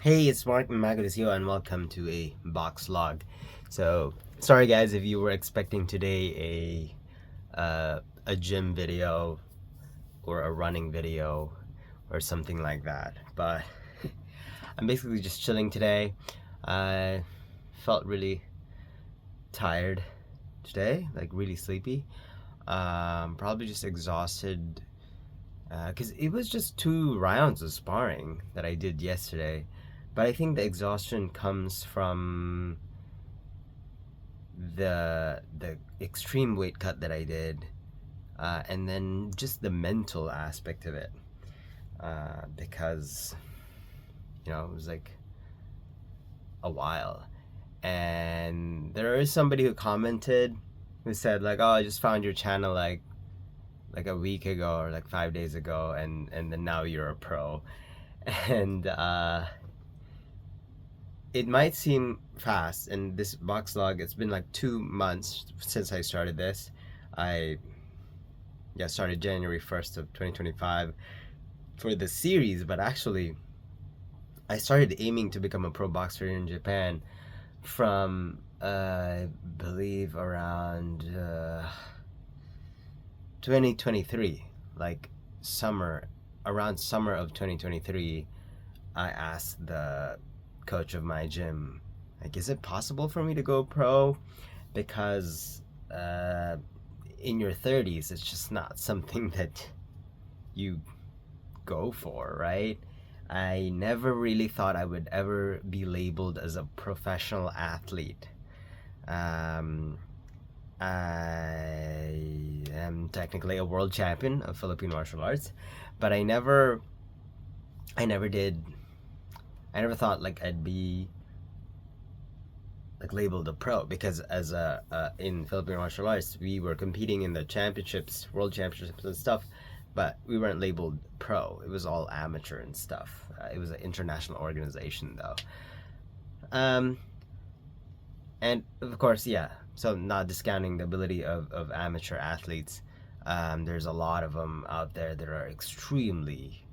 Hey, it's maakudesuyo and welcome to a BOXLOG. So, sorry guys if you were expecting today a gym video or a running video or something like that, but I'm basically just chilling today. I felt really tired today, like really sleepy. Probably just exhausted because it was just 2 rounds of sparring that I did yesterday. But I think the exhaustion comes from the extreme weight cut that I did, and then just the mental aspect of it, because it was like a while, and there is somebody who commented who said like, "Oh, I just found your channel like a week ago or like 5 days ago, and then now you're a pro," and it might seem fast, and this BOXLOG, it's been like 2 months since I started this. I started January 1st of 2025 for the series, but actually I started aiming to become a pro boxer in Japan from I believe around 2023, like around summer of 2023. I asked the coach of my gym, like, is it possible for me to go pro? Because in your 30s, it's just not something that you go for, right? I never really thought I would ever be labeled as a professional athlete. Um, I am technically a world champion of Philippine martial arts, but I never did, I never thought like I'd be like labeled a pro, because as a in Philippine martial arts we were competing in the championships, world championships and stuff, but we weren't labeled pro. It was all amateur and stuff. It was an international organization though, um, and of course, yeah. So not discounting the ability of amateur athletes, there's a lot of them out there that are extremely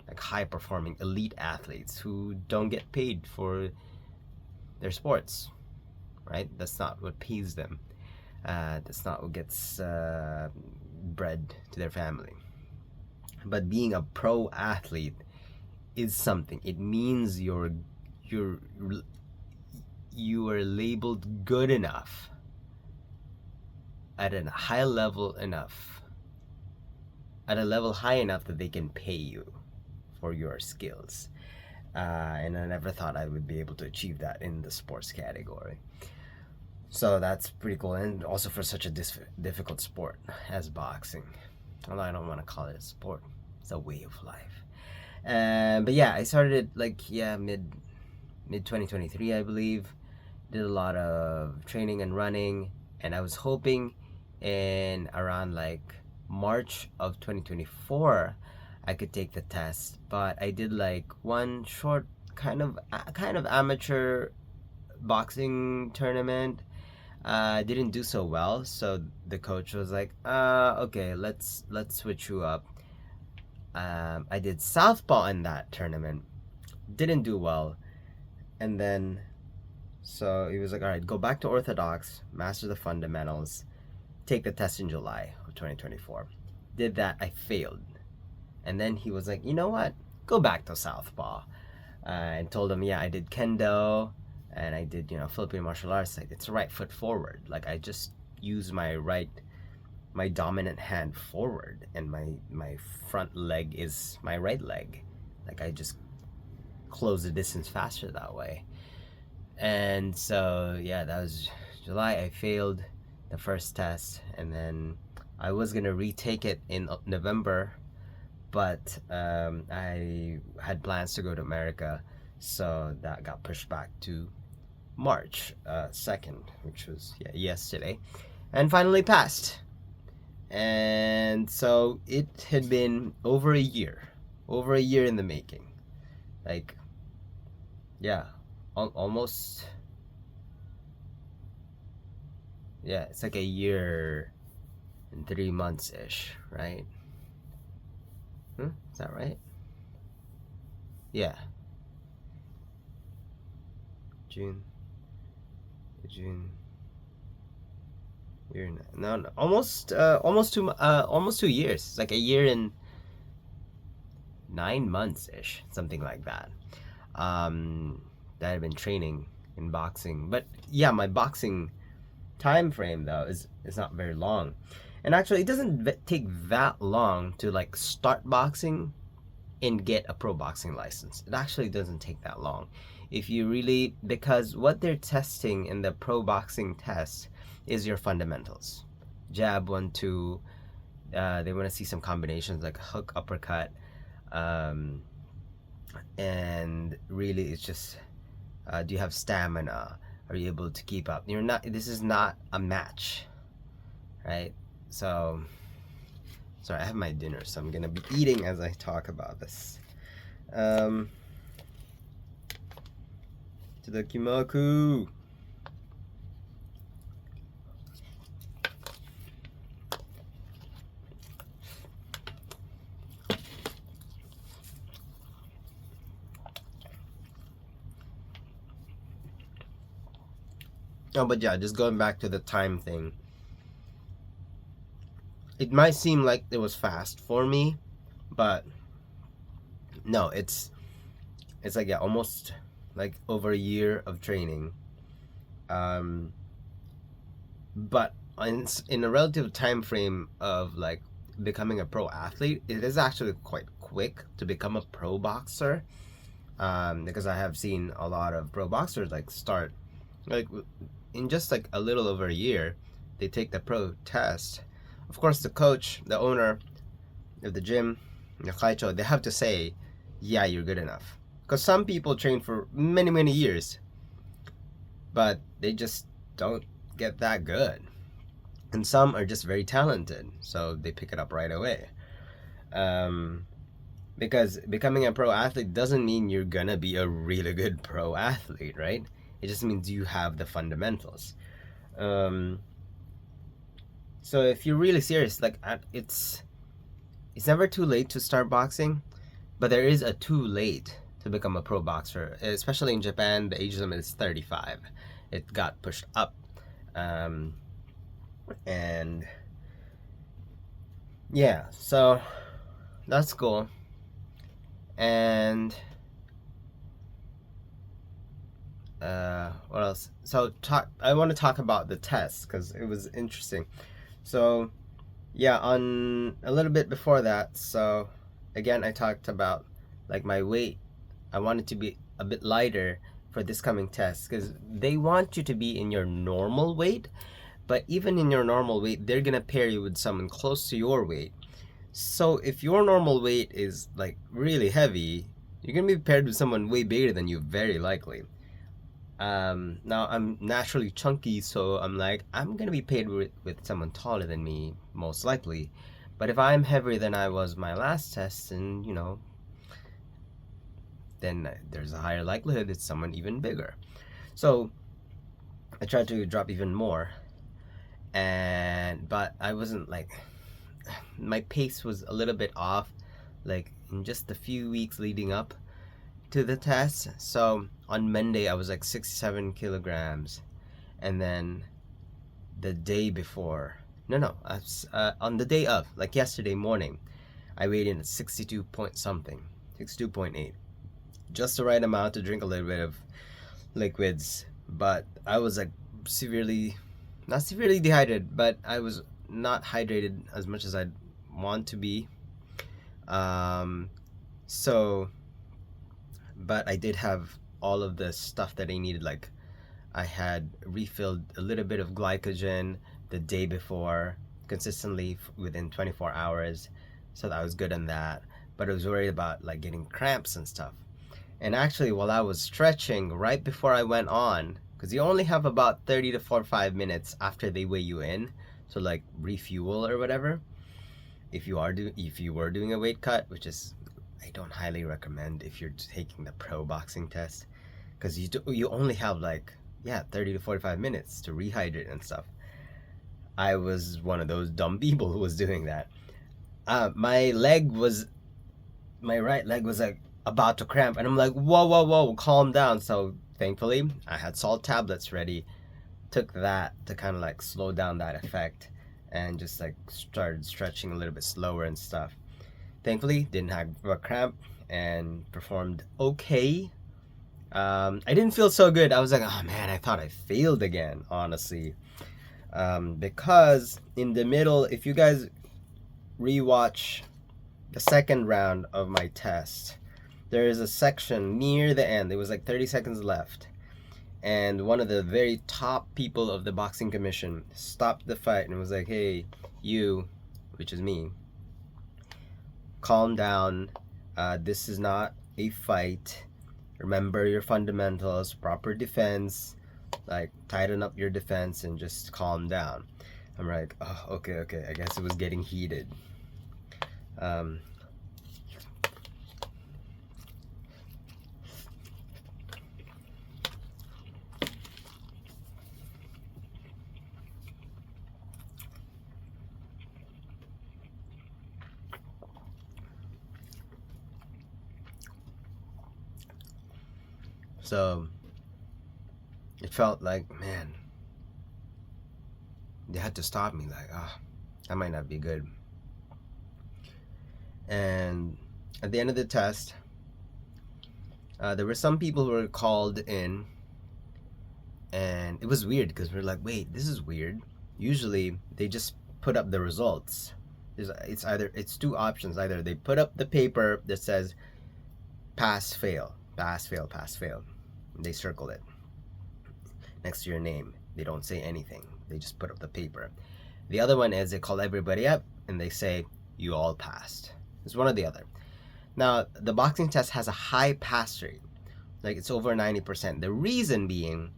like high performing elite athletes who don't get paid for their sports, right? That's not what pays them. That's not what gets bread to their family. But being a pro athlete is something. It means you're you are labeled good enough at a high level enough, at a level high enough that they can pay you for your skills. And I never thought I would be able to achieve that in the sports category. So that's pretty cool, and also for such a difficult sport as boxing. Although I don't want to call it a sport, it's a way of life. But yeah, I started it like mid 2023, I believe. Did a lot of training and running, and I was hoping in around like March of 2024 I could take the test, but I did like one short kind of amateur boxing tournament. Didn't do so well, so the coach was like, okay, let's switch you up. I did southpaw in that tournament, didn't do well, and then so he was like, all right, go back to orthodox, master the fundamentals, take the test in July of 2024. Did that, I failed, and then he was like, you know what? Go back to southpaw, and told him, yeah, I did kendo, and I did Philippine martial arts. Like, it's right foot forward. Like, I just use my dominant hand forward, and my front leg is my right leg. Like, I just close the distance faster that way. And so yeah, that was July. I failed the first test, and then I was gonna retake it in November, but I had plans to go to America, so that got pushed back to March 2nd, which was yesterday, and finally passed. And so it had been over a year in the making. Like, yeah, almost, yeah, it's like a year and 3 months ish, right? Is that right? Yeah. June, June. Year no, almost 2 years. It's like a year and 9 months ish, something like that. That I've been training in boxing. But yeah, my boxing time frame though is not very long, and actually it doesn't take that long to like start boxing and get a pro boxing license. It actually doesn't take that long if you really, because what they're testing in the pro boxing test is your fundamentals, jab, 1 2. They want to see some combinations like hook, uppercut, and really it's just do you have stamina, are you able to keep up? You're not, this is not a match, right? So sorry, I have my dinner, so I'm gonna be eating as I talk about this. Tadakimaku. Oh, but yeah, just going back to the time thing. It might seem like it was fast for me, but no, it's like, yeah, almost like over a year of training. But in a relative time frame of like becoming a pro athlete, it is actually quite quick to become a pro boxer. Because I have seen a lot of pro boxers like start like in just like a little over a year, they take the pro test. Of course, the coach, the owner of the gym, the kaicho, they have to say, yeah, you're good enough. Because some people train for many, many years, but they just don't get that good. And some are just very talented, so they pick it up right away. Because becoming a pro athlete doesn't mean you're gonna be a really good pro athlete, right? It just means you have the fundamentals. So if you're really serious, like it's never too late to start boxing, but there is a too late to become a pro boxer. Especially in Japan, the age limit is 35. It got pushed up, and yeah, so that's cool. And what else? So I want to talk about the test because it was interesting. So yeah, on a little bit before that, so again I talked about like my weight. I wanted to be a bit lighter for this coming test because they want you to be in your normal weight, but even in your normal weight they're gonna pair you with someone close to your weight. So if your normal weight is like really heavy, you're gonna be paired with someone way bigger than you, very likely. Now I'm naturally chunky, so I'm like, I'm gonna be paired with someone taller than me, most likely. But if I'm heavier than I was my last test, and you know, then there's a higher likelihood it's someone even bigger. So I tried to drop even more, but I wasn't like, my pace was a little bit off, like in just the few weeks leading up to the test. So on Monday I was like 67 kilograms, and then the day before, on the day of, like yesterday morning, I weighed in at 62 point something, 62.8, just the right amount to drink a little bit of liquids. But I was like not severely dehydrated, but I was not hydrated as much as I'd want to be. So but I did have all of the stuff that I needed. Like I had refilled a little bit of glycogen the day before consistently within 24 hours, so that I was good on that. But I was worried about like getting cramps and stuff. And actually, while I was stretching right before I went on, because you only have about 30 to 45 minutes after they weigh you in to like refuel or whatever, if you were doing a weight cut, which is, I don't highly recommend if you're taking the pro boxing test, because you only have like 30 to 45 minutes to rehydrate and stuff. I was one of those dumb people who was doing that. My right leg was like about to cramp, and I'm like, whoa, calm down. So thankfully, I had salt tablets ready. Took that to kind of like slow down that effect, and just like started stretching a little bit slower and stuff. Thankfully, didn't have a cramp and performed okay. I didn't feel so good. I was like, oh man, I thought I failed again, honestly. Because in the middle, if you guys rewatch the second round of my test, there is a section near the end. It was like 30 seconds left. And one of the very top people of the boxing commission stopped the fight and was like, hey, you, which is me, calm down. This is not a fight. Remember your fundamentals, proper defense, like tighten up your defense and just calm down. I'm like, oh, okay, I guess it was getting heated. So it felt like, man, they had to stop me. Like, that might not be good. And at the end of the test, there were some people who were called in, and it was weird because we're like, wait, this is weird. Usually they just put up the results. It's two options. Either they put up the paper that says pass, fail, pass, fail, pass, fail. They circle it next to your name. They don't say anything. They just put up the paper. The other one is they call everybody up and they say you all passed. It's one or the other. Now, the boxing test has a high pass rate. Like, it's over 90%. The reason being,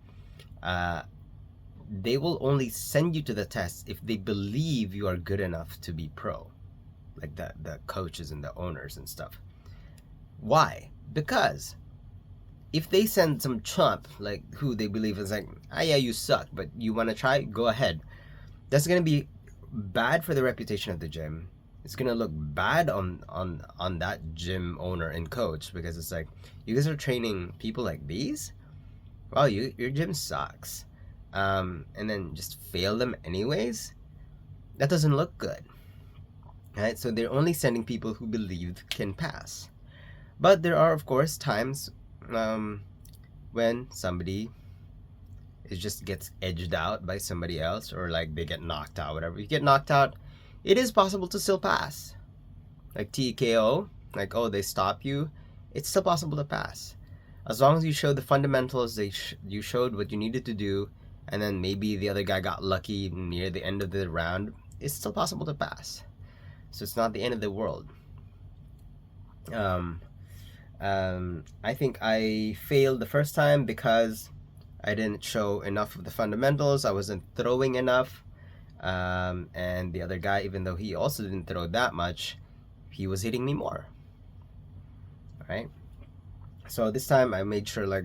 they will only send you to the test if they believe you are good enough to be pro. Like the coaches and the owners and stuff. Why? Because if they send some chump, like who they believe is like, yeah, you suck, but you want to try, go ahead. That's going to be bad for the reputation of the gym. It's going to look bad on that gym owner and coach, because it's like, you guys are training people like these? Wow, your gym sucks. And then just fail them anyways? That doesn't look good. Right? So they're only sending people who believe can pass. But there are, of course, times when somebody just gets edged out by somebody else, or like they get knocked out, whatever. You get knocked out, it is possible to still pass. Like TKO, like, oh, they stop you, it's still possible to pass. As long as you show the fundamentals, you showed what you needed to do, and then maybe the other guy got lucky near the end of the round, it's still possible to pass. So it's not the end of the world. I think I failed the first time because I didn't show enough of the fundamentals. I wasn't throwing enough. And the other guy, even though he also didn't throw that much, he was hitting me more. Alright? So this time I made sure, like,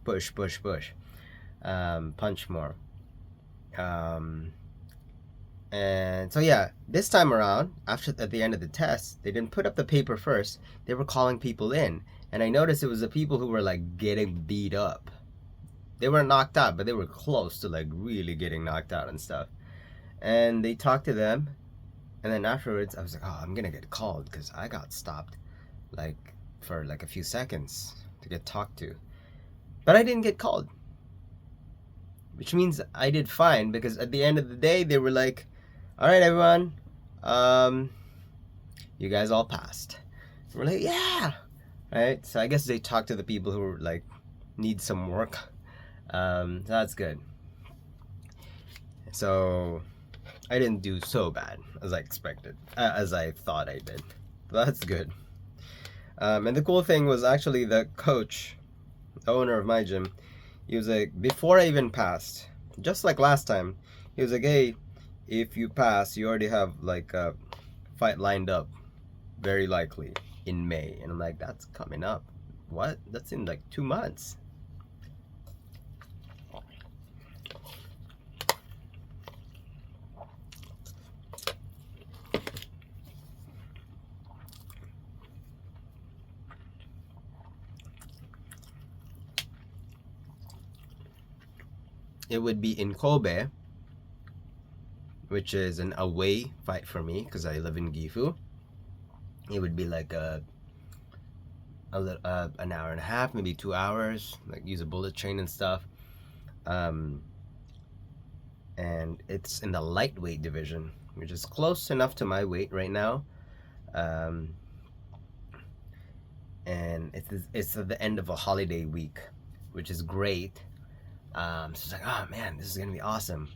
push. Punch more. And so yeah, this time around, at the end of the test, they didn't put up the paper first. They were calling people in, and I noticed it was the people who were like getting beat up. They weren't knocked out, but they were close to like really getting knocked out and stuff. And they talked to them, and then afterwards I was like, oh, I'm gonna get called because I got stopped like for like a few seconds to get talked to. But I didn't get called, which means I did fine, because at the end of the day they were like, all right, everyone, you guys all passed. We're like, yeah, right? So I guess they talked to the people who were like need some work. So that's good. So I didn't do so bad as I expected, as I thought I did. So that's good. And the cool thing was actually the coach, the owner of my gym. He was like, before I even passed, just like last time, he was like, hey, if you pass, you already have like a fight lined up, very likely in May. And I'm like, that's coming up. What? That's in like 2 months. it would be in Kobe, which is an away fight for me because I live in Gifu. It would be like an hour and a half, maybe 2 hours, like use a bullet train and stuff. Um, and it's in the lightweight division, which is close enough to my weight right now. Um, and it's at the end of a holiday week, which is great. So it's like, oh man, this is gonna be awesome.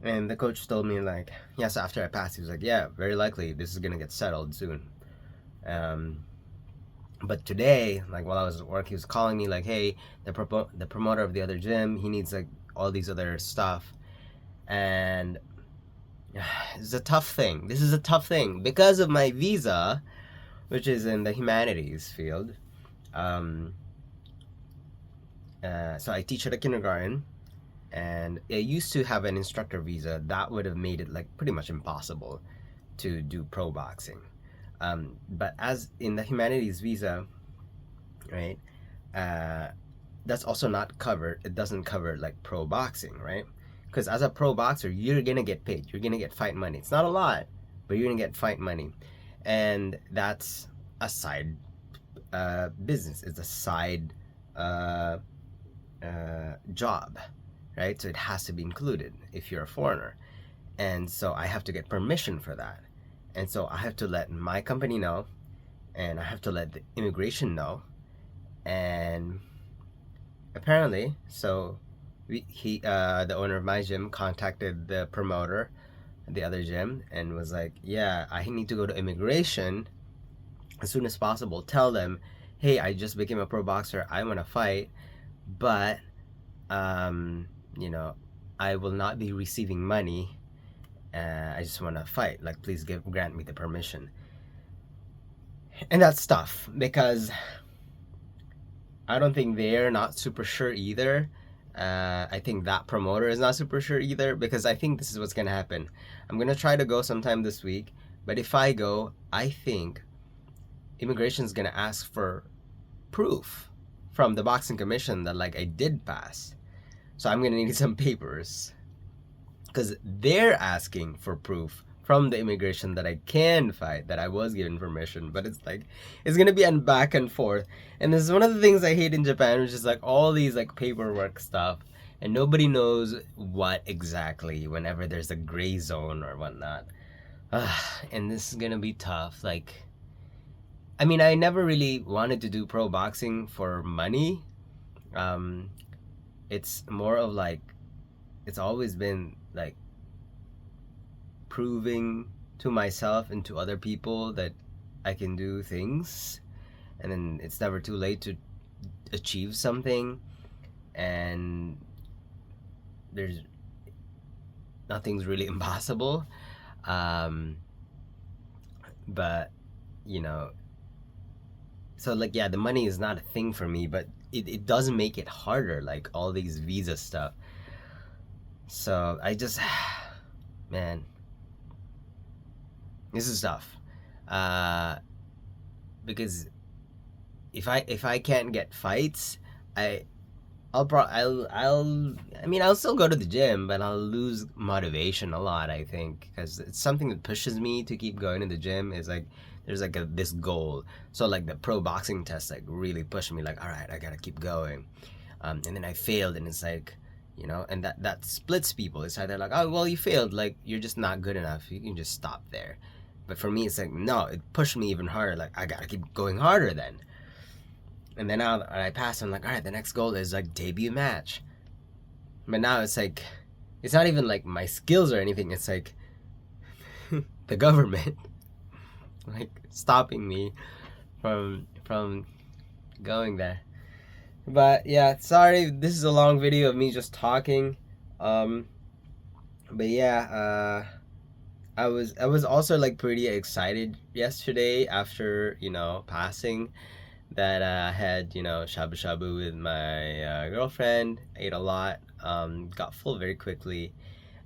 And the coach told me like, yes, after I passed, he was like, yeah, very likely this is gonna get settled soon. But today, like while I was at work, he was calling me like, hey, the promoter of the other gym, he needs like all these other stuff, and it's a tough thing. This is a tough thing because of my visa, which is in the humanities field. So I teach at a kindergarten, and I used to have an instructor visa that would have made it like pretty much impossible to do pro boxing. But as in the humanities visa, right, that's also not covered. It doesn't cover like pro boxing, right? Because as a pro boxer, you're gonna get paid. You're gonna get fight money. It's not a lot, but you're gonna get fight money, and that's a side business. It's a side job, right? So it has to be included if you're a foreigner, and so I have to get permission for that, and so I have to let my company know, and I have to let the immigration know, and apparently, so the owner of my gym contacted the promoter at the other gym and was like, yeah, I need to go to immigration as soon as possible. Tell them, hey, I just became a pro boxer. I want to fight, but you know, I will not be receiving money. I just want to fight. Like, please grant me the permission. And that's tough because I don't think they're not super sure either. I think that promoter is not super sure either, because I think this is what's gonna happen. I'm gonna try to go sometime this week, but if I go, I think immigration is gonna ask for proof from the boxing commission that like I did pass. So I'm gonna need some papers because they're asking for proof from the immigration that I can fight, that I was given permission. But it's like, it's gonna be a back and forth. And this is one of the things I hate in Japan, which is like all these like paperwork stuff, and nobody knows what exactly whenever there's a gray zone or whatnot. And this is gonna be tough. Like, I mean, I never really wanted to do pro boxing for money. It's more of like, it's always been like proving to myself and to other people that I can do things, and then it's never too late to achieve something, and there's nothing's really impossible. But you know, so like, yeah, the money is not a thing for me, but it does make it harder, like all these visa stuff. So I just man, this is tough, because if I can't get fights, I mean, I'll still go to the gym, but I'll lose motivation a lot, I think, because it's something that pushes me to keep going to the gym. Is like, there's like this goal. So like the pro boxing test like really pushed me, like, all right, I gotta keep going. And then I failed, and it's like, you know, and that splits people. It's either like, oh well, you failed, like you're just not good enough, you can just stop there. But for me, it's like, no, it pushed me even harder. Like, I gotta keep going harder then. And then now I pass, I'm like, all right, the next goal is like debut match. But now it's like, it's not even like my skills or anything. It's like the government like stopping me from going there. But yeah, sorry, this is a long video of me just talking. But yeah, I was also like pretty excited yesterday after, you know, passing, that I had, you know, shabu shabu with my girlfriend. Ate a lot, got full very quickly,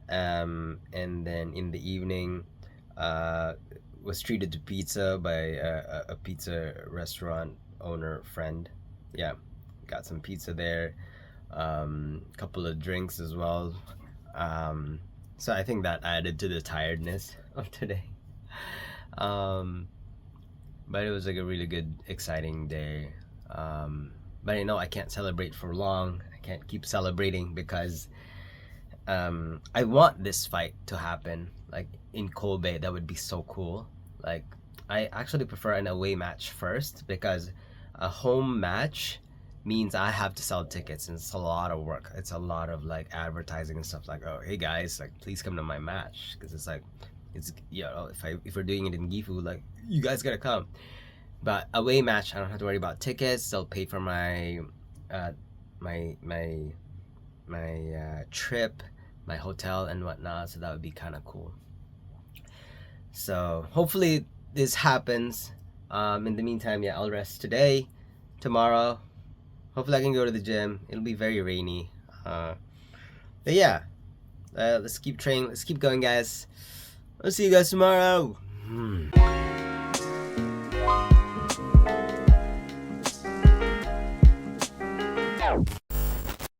and then in the evening, was treated to pizza by a pizza restaurant owner friend. Yeah, got some pizza there. couple of drinks as well. So I think that added to the tiredness of today. Um, but it was like a really good, exciting day. But I know I can't celebrate for long. I can't keep celebrating because I want this fight to happen. Like in Kobe, that would be so cool. Like I actually prefer an away match first because a home match means I have to sell tickets and it's a lot of work. It's a lot of like advertising and stuff like, oh hey guys, like please come to my match because it's like it's if we're doing it in Gifu, like you guys gotta come. But away match, I don't have to worry about tickets. They'll pay for my uh, my trip, my hotel and whatnot. So that would be kind of cool. So hopefully this happens. In the meantime, yeah, I'll rest today, tomorrow. Hopefully I can go to the gym. It'll be very rainy. But yeah, let's keep training. Let's keep going, guys. I'll see you guys tomorrow.